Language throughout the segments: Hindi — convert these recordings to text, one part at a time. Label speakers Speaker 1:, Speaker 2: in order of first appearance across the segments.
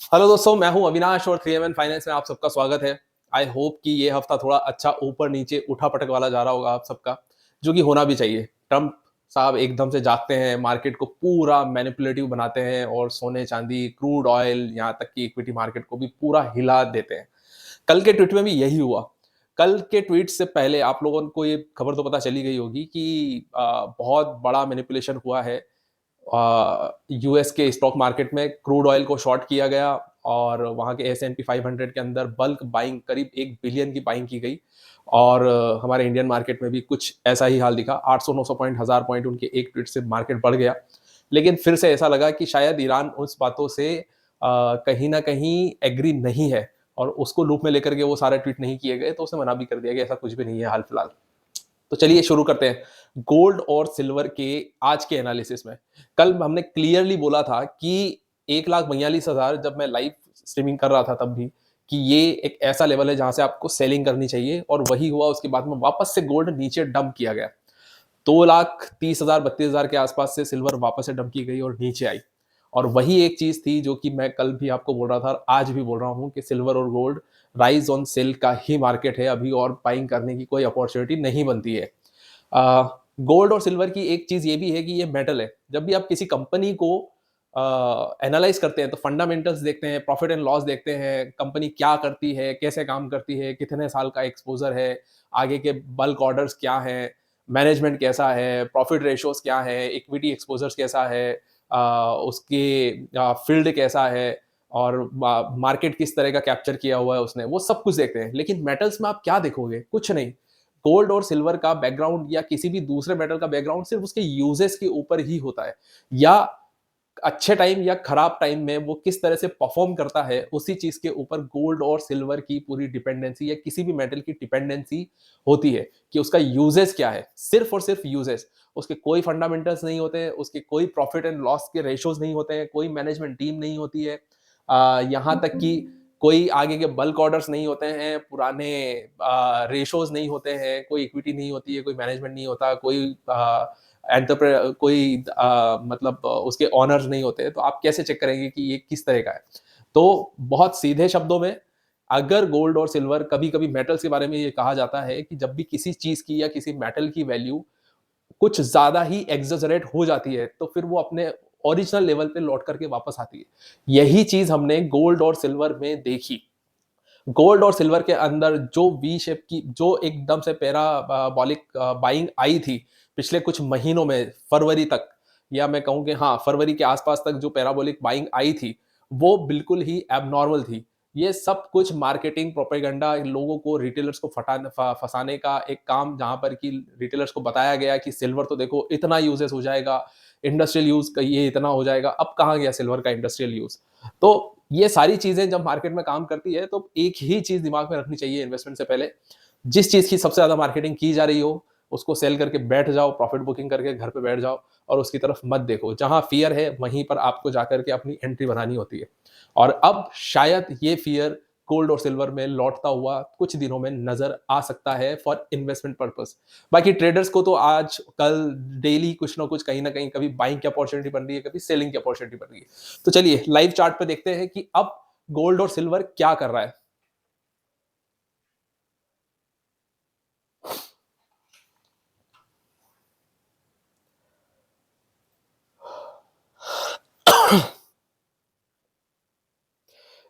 Speaker 1: हेलो दोस्तों, मैं हूं अविनाश और 3M फाइनेंस में आप सबका स्वागत है। आई होप कि ये हफ्ता थोड़ा अच्छा ऊपर नीचे उठा पटक वाला जा रहा होगा आप सबका, जो कि होना भी चाहिए। ट्रम्प साहब एकदम से जागते हैं, मार्केट को पूरा मैनिपुलेटिव बनाते हैं और सोने चांदी, क्रूड ऑयल, यहाँ तक कि इक्विटी मार्केट को भी पूरा हिला देते हैं। कल के ट्वीट में भी यही हुआ। कल के ट्वीट से पहले आप लोगों को ये खबर तो पता चली गई होगी कि बहुत बड़ा मैनिपुलेशन हुआ है। यूएस के स्टॉक मार्केट में क्रूड ऑयल को शॉर्ट किया गया और वहाँ के S&P 500 के अंदर बल्क बाइंग करीब 1 बिलियन की बाइंग की गई। और हमारे इंडियन मार्केट में भी कुछ ऐसा ही हाल दिखा। 800-900 पॉइंट, 1000 पॉइंट उनके एक ट्वीट से मार्केट बढ़ गया। लेकिन फिर से ऐसा लगा कि शायद ईरान उस बातों से कहीं ना कहीं एग्री नहीं है और उसको लूप में लेकर के वो सारे ट्वीट नहीं किए गए, तो उसे मना भी कर दिया गया। ऐसा कुछ भी नहीं है हाल फिलहाल। तो चलिए शुरू करते हैं गोल्ड और सिल्वर के आज के एनालिसिस में। कल हमने क्लियरली बोला था कि 1,42,000, जब मैं लाइव स्ट्रीमिंग कर रहा था तब भी, कि ये एक ऐसा लेवल है जहां से आपको सेलिंग करनी चाहिए, और वही हुआ। उसके बाद में वापस से गोल्ड नीचे डंप किया गया। 2,30,000 32,000 के आसपास से सिल्वर वापस से डंप की गई और नीचे आई। और वही एक चीज थी जो कि मैं कल भी आपको बोल रहा था और आज भी बोल रहा हूं कि सिल्वर और गोल्ड राइज ऑन सेल का ही मार्केट है अभी, और बाइंग करने की कोई अपॉर्चुनिटी नहीं बनती है। गोल्ड और सिल्वर की एक चीज ये भी है कि ये मेटल है। जब भी आप किसी कंपनी को एनालाइज करते हैं तो फंडामेंटल्स देखते हैं, प्रॉफिट एंड लॉस देखते हैं, कंपनी क्या करती है, कैसे काम करती है, कितने साल का एक्सपोजर है, आगे के बल्क ऑर्डर्स क्या हैं, मैनेजमेंट कैसा है, प्रॉफिट रेशियोज क्या है, इक्विटी एक्सपोजर्स कैसा है, उसके फील्ड कैसा है, और मार्केट किस तरह का कैप्चर किया हुआ है उसने, वो सब कुछ देखते हैं। लेकिन मेटल्स में आप क्या देखोगे? कुछ नहीं। गोल्ड और सिल्वर का बैकग्राउंड या किसी भी दूसरे मेटल का बैकग्राउंड सिर्फ उसके यूजेस के ऊपर ही होता है, या अच्छे टाइम या खराब टाइम में वो किस तरह से परफॉर्म करता है, उसी चीज के ऊपर गोल्ड और सिल्वर की पूरी डिपेंडेंसी या किसी भी मेटल की डिपेंडेंसी होती है कि उसका यूजेस क्या है। सिर्फ और सिर्फ यूजेस, उसके कोई फंडामेंटल्स नहीं होते हैं, उसके कोई प्रॉफिट एंड लॉस के रेशियोज नहीं होते हैं, कोई मैनेजमेंट टीम नहीं होती है, यहाँ तक कि कोई आगे के बल्क ऑर्डर्स नहीं होते हैं, पुराने रेशोज नहीं होते हैं, कोई इक्विटी नहीं होती है, कोई मैनेजमेंट नहीं होता, कोई मतलब उसके ऑनर्स नहीं होते। तो आप कैसे चेक करेंगे कि ये किस तरह का है? तो बहुत सीधे शब्दों में, अगर गोल्ड और सिल्वर, कभी कभी मेटल्स के बारे में ये कहा जाता है कि जब भी किसी चीज की या किसी मेटल की वैल्यू कुछ ज्यादा ही एग्जैजरेट हो जाती है, तो फिर वो अपने ओरिजिनल लेवल पे लौट करके वापस आती है। यही चीज हमने गोल्ड और सिल्वर में देखी। गोल्ड और सिल्वर के अंदर जो वी शेप की, जो एकदम से पैराबॉलिक बाइंग आई थी पिछले कुछ महीनों में, फरवरी तक, या मैं कहूं कि हाँ, फरवरी के आसपास तक जो पैराबॉलिक बाइंग आई थी, वो बिल्कुल ही एबनॉर्मल थी। ये सब कुछ मार्केटिंग प्रोपेगेंडा, लोगों को, रिटेलर्स को फंसाने का एक काम, जहां पर कि रिटेलर्स को बताया गया कि सिल्वर तो देखो इतना यूजेस हो जाएगा, इंडस्ट्रियल यूज का ये इतना हो जाएगा। अब कहाँ गया सिल्वर का इंडस्ट्रियल यूज? तो ये सारी चीजें जब मार्केट में काम करती है, तो एक ही चीज दिमाग में रखनी चाहिए इन्वेस्टमेंट से पहले। जिस चीज की सबसे ज्यादा मार्केटिंग की जा रही हो, उसको सेल करके बैठ जाओ, प्रॉफिट बुकिंग करके घर पे बैठ जाओ, और उसकी तरफ मत देखो। जहां फियर है वहीं पर आपको जाकर के अपनी एंट्री बनानी होती है। और अब शायद ये फियर गोल्ड और सिल्वर में लौटता हुआ कुछ दिनों में नजर आ सकता है फॉर इन्वेस्टमेंट पर्पस। बाकी ट्रेडर्स को तो आज कल डेली कुछ ना कुछ, कहीं ना कहीं, कभी बाइंग की अपॉर्चुनिटी बन रही है, कभी सेलिंग की अपॉर्चुनिटी बन रही है। तो चलिए लाइव चार्ट पे देखते हैं कि अब गोल्ड और सिल्वर क्या कर रहा है।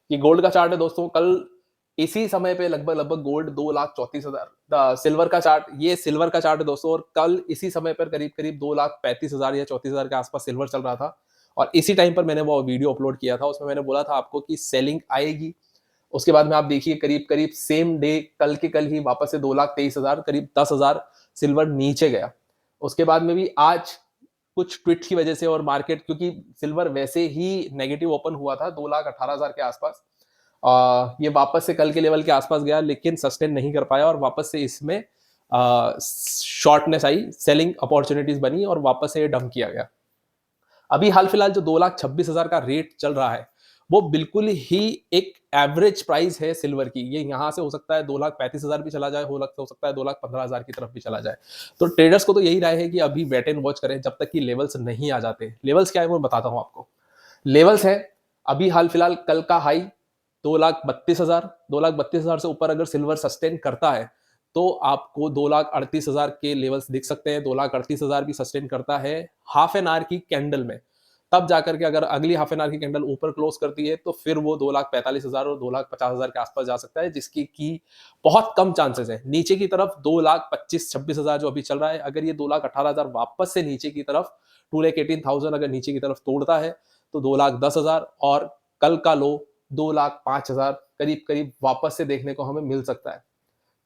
Speaker 1: ये गोल्ड का चार्ट है दोस्तों। कल इसी समय पे लगभग लगभग गोल्ड 2,34,000, सिल्वर का चार्ट, ये सिल्वर का चार्ट है दोस्तों, और कल इसी समय पर करीब करीब 2,35,000 या 34,000 के आसपास सिल्वर चल रहा था। और इसी टाइम पर मैंने वो वीडियो अपलोड किया था, उसमें मैंने बोला था आपको कि सेलिंग आएगी। उसके बाद में आप देखिए, करीब करीब सेम डे, कल के कल ही वापस से 2,23,000, करीब 10,000 सिल्वर नीचे गया। उसके बाद में भी आज कुछ ट्वीट की वजह से, और मार्केट, क्योंकि सिल्वर वैसे ही नेगेटिव ओपन हुआ था 2,18,000 के आसपास, ये वापस से कल के लेवल के आसपास गया, लेकिन सस्टेन नहीं कर पाया, और वापस से इसमें शॉर्टनेस आई, सेलिंग अपॉर्चुनिटीज बनी, और वापस से ये डंप किया गया। अभी हाल फिलहाल जो 2,26,000 का रेट चल रहा है, वो बिल्कुल ही एक एवरेज प्राइस है सिल्वर की। ये यहाँ से हो सकता है 2,35,000 भी चला जाए, हो सकता है 2,15,000 की तरफ भी चला जाए। तो ट्रेडर्स को तो यही राय है कि अभी वेट एंड वॉच करें जब तक कि लेवल्स नहीं आ जाते। लेवल्स क्या है वो बताता हूँ आपको। लेवल्स है अभी हाल फिलहाल कल का हाई 2,32,000, 2,32,000 से ऊपर अगर सिल्वर सस्टेन करता है तो आपको 2,38,000 के लेवल्स दिख सकते हैं। 2,38,000 भी सस्टेन करता है हाफ एन आवर की कैंडल में, तब जाकर के अगर अगली हाफ एन आवर की कैंडल ऊपर क्लोज करती है तो फिर वो 2,45,000 और 2,50,000 के आसपास जा सकता है, जिसकी की बहुत कम चांसेस है। नीचे की तरफ 2,25,000-26,000 जो अभी चल रहा है, अगर ये 2,18,000 वापस से नीचे की तरफ 2,18,000 अगर नीचे की तरफ तोड़ता है तो 2,10,000 और कल का लो 2,05,000 करीब करीब वापस से देखने को हमें मिल सकता है।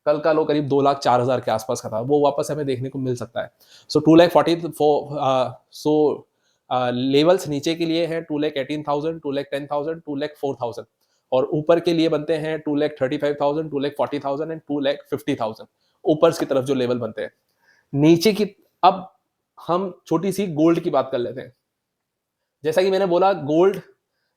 Speaker 1: कल का लो करीब 2,04,000 के आसपास का था, वो वापस हमें देखने को मिल सकता है। सो 2,40,000 सो लेवल्स नीचे के लिए हैं 2,18,000, 2,10,000, 2,04,000 और ऊपर के लिए बनते हैं 2,35,000, 2,40,000 एंड 2,50,000 ऊपर की तरफ जो लेवल बनते हैं। नीचे की अब हम छोटी सी गोल्ड की बात कर लेते हैं। जैसा कि मैंने बोला, गोल्ड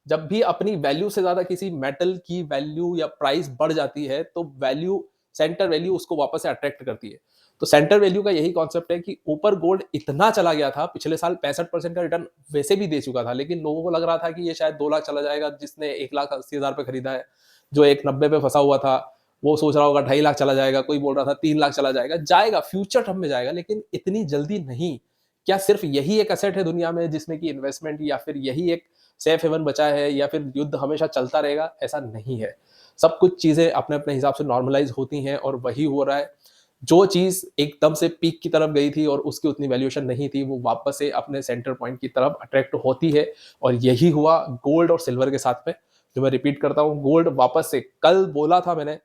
Speaker 1: जब भी अपनी वैल्यू से ज्यादा किसी मेटल की वैल्यू या प्राइस बढ़ जाती है तो वैल्यू, सेंटर वैल्यू उसको वापस से अट्रैक्ट करती है। तो सेंटर वैल्यू का यही कॉन्सेप्ट है कि ऊपर गोल्ड इतना चला गया था, पिछले साल 65% का रिटर्न वैसे भी दे चुका था, लेकिन लोगों को लग रहा था कि ये शायद 2 लाख चला जाएगा। जिसने 1,80,000 पे खरीदा है, जो 1,90 पे फंसा हुआ था, वो सोच रहा होगा 2.5 लाख चला जाएगा, कोई बोल रहा था 3 लाख चला जाएगा। जाएगा, फ्यूचर टर्म में जाएगा, लेकिन इतनी जल्दी नहीं। क्या सिर्फ यही एक एसेट है दुनिया में जिसमें कि इन्वेस्टमेंट या फिर यही एक सेफ हेवन बचा है, या फिर युद्ध हमेशा चलता रहेगा? ऐसा नहीं है। सब कुछ चीजें अपने अपने हिसाब से नॉर्मलाइज होती हैं और वही हो रहा है। जो चीज एकदम से पीक की तरफ गई थी और उसकी उतनी वैल्यूएशन नहीं थी, वो वापस से अपने सेंटर पॉइंट की तरफ अट्रैक्ट होती है और यही हुआ गोल्ड और सिल्वर के साथ में। जो मैं रिपीट करता हूँ, गोल्ड वापस से, कल बोला था मैंने,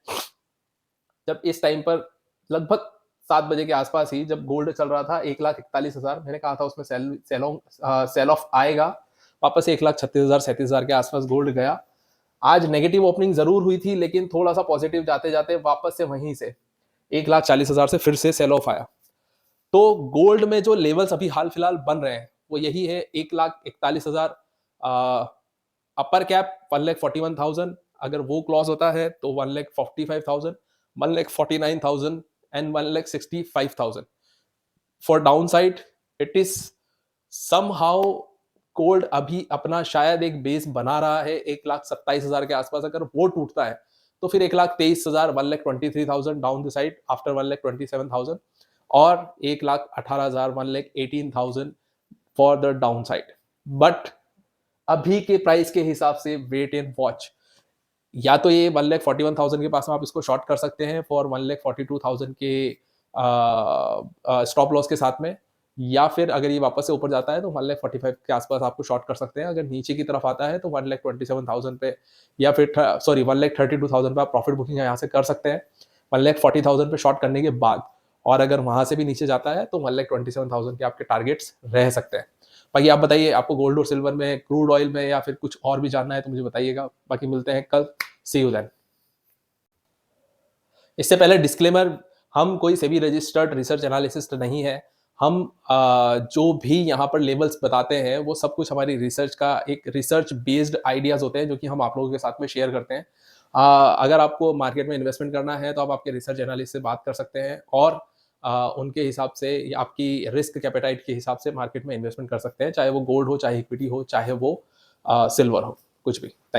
Speaker 1: जब इस टाइम पर लगभग 7 बजे के आसपास ही जब गोल्ड चल रहा था 1,41,000, मैंने कहा था उसमें सेल ऑफ आएगा। वापस से 1,36,000 37,000 के आसपास गोल्ड गया। आज नेगेटिव ओपनिंग जरूर हुई थी, लेकिन थोड़ा सा पॉजिटिव जाते जाते वापस से वहीं से 1,40,000 से फिर से सेल ऑफ आया। तो गोल्ड में जो लेवल्स अभी हाल फिलहाल बन रहे हैं वो यही है, 1,41,000 अपर कैप 1,41,000, अगर वो क्लॉज होता है तो 1,45,000, 1,49,000 and 1,65,000 for down side. It is somehow gold अभी अपना शायद एक बेस बना रहा है 1,27,000 के आसपास। अगर वो टूटता है तो फिर 1,23,000, 1,23,000 डाउन द साइड आफ्टर 1,27,000 और 1,18,000, 1,18,000 for the down side. But अभी के प्राइस के हिसाब से वेट एंड वॉच। या तो ये 1,41,000 के पास में आप इसको शॉर्ट कर सकते हैं फॉर 1,42,000 के स्टॉप लॉस के साथ में, या फिर अगर ये वापस से ऊपर जाता है तो 1,45,000 के आसपास आपको शॉर्ट कर सकते हैं। अगर नीचे की तरफ आता है तो 1,27,000 पे, या फिर 1,32,000 पे आप प्रॉफिट बुकिंग यहाँ से कर सकते हैं 1,40,000 पे शॉर्ट करने के बाद। और अगर वहां से भी नीचे जाता है तो 1,27,000 के आपके टारगेट्स रह सकते हैं। बाकी आप बताइए, आपको गोल्ड और सिल्वर में, क्रूड ऑयल में, या फिर कुछ और भी जानना है तो मुझे बताइएगा। बाकी मिलते हैं कल। सी यू देन। इससे पहले डिस्क्लेमर, हम कोई सेबी रजिस्टर्ड रिसर्च एनालिसिस्ट नहीं है। हम जो भी यहाँ पर लेवल्स बताते हैं वो सब कुछ हमारी रिसर्च का एक रिसर्च बेस्ड आइडियाज होते हैं जो कि हम आप लोगों के साथ में शेयर करते हैं। अगर आपको मार्केट में इन्वेस्टमेंट करना है तो आप आपके रिसर्च एनालिस्ट से बात कर सकते हैं और उनके हिसाब से या आपकी रिस्क कैपेटाइट के हिसाब से मार्केट में इन्वेस्टमेंट कर सकते हैं, चाहे वो गोल्ड हो, चाहे इक्विटी हो, चाहे वो सिल्वर हो, कुछ भी।